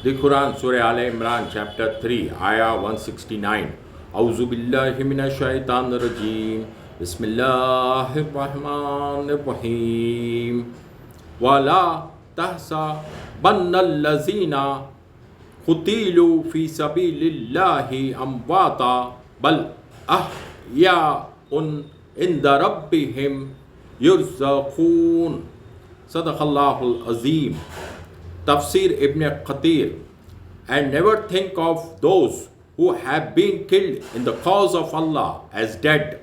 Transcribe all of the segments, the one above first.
The Quran, Surah Al Imran, chapter 3, ayah 169. Auzu billahi minash shaitanir rajeem. Bismillahir rahmanir rahim. Wala tahsa bannal lazina qutilu fi sabilillahi amwata bal ahya'un inda rabbihim yurzaqun. Sadaqallahul Azim. Tafsir Ibn Qatir. And never think of those who have been killed in the cause of Allah as dead.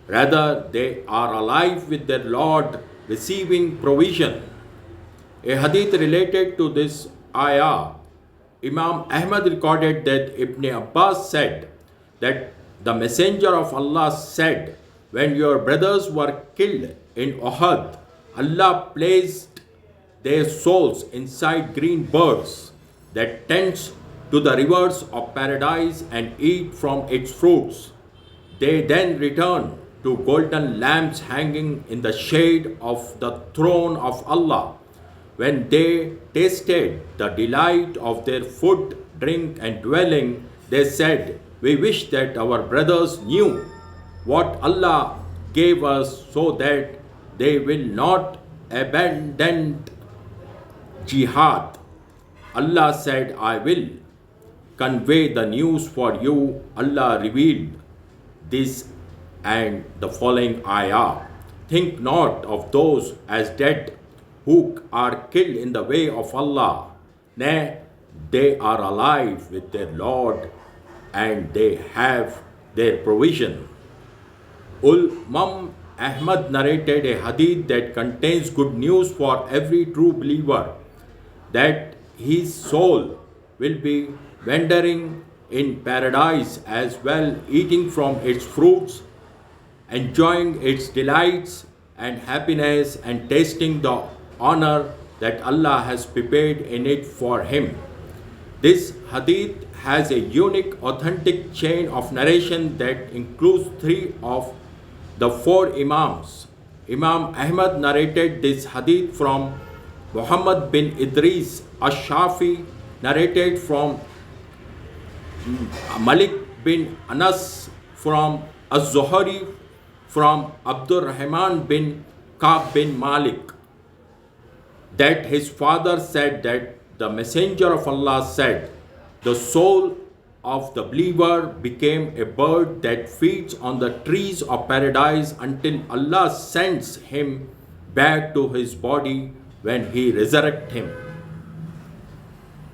Rather, they are alive with their Lord, receiving provision. A hadith related to this ayah, Imam Ahmad recorded that Ibn Abbas said that the Messenger of Allah said, when your brothers were killed in Uhud, Allah placed their souls inside green birds that tends to the rivers of paradise and eat from its fruits. They then return to golden lamps hanging in the shade of the throne of Allah. When they tasted the delight of their food, drink, and dwelling, they said, "We wish that our brothers knew what Allah gave us so that they will not abandon jihad." Allah said, "I will convey the news for you." Allah revealed this and the following ayah. Think not of those as dead who are killed in the way of Allah. Nay, they are alive with their Lord and they have their provision. Imam Ahmad narrated a hadith that contains good news for every true believer, that his soul will be wandering in paradise as well, eating from its fruits, enjoying its delights and happiness, and tasting the honor that Allah has prepared in it for him. This hadith has a unique, authentic chain of narration that includes three of the four Imams. Imam Ahmad narrated this hadith from Muhammad bin Idris. Ash-Shafi narrated from Malik bin Anas, from Az-Zuhri, from Abdul Rahman bin Ka'b bin Malik, that his father said that the Messenger of Allah said, "The soul of the believer became a bird that feeds on the trees of paradise until Allah sends him back to his body when he resurrects him."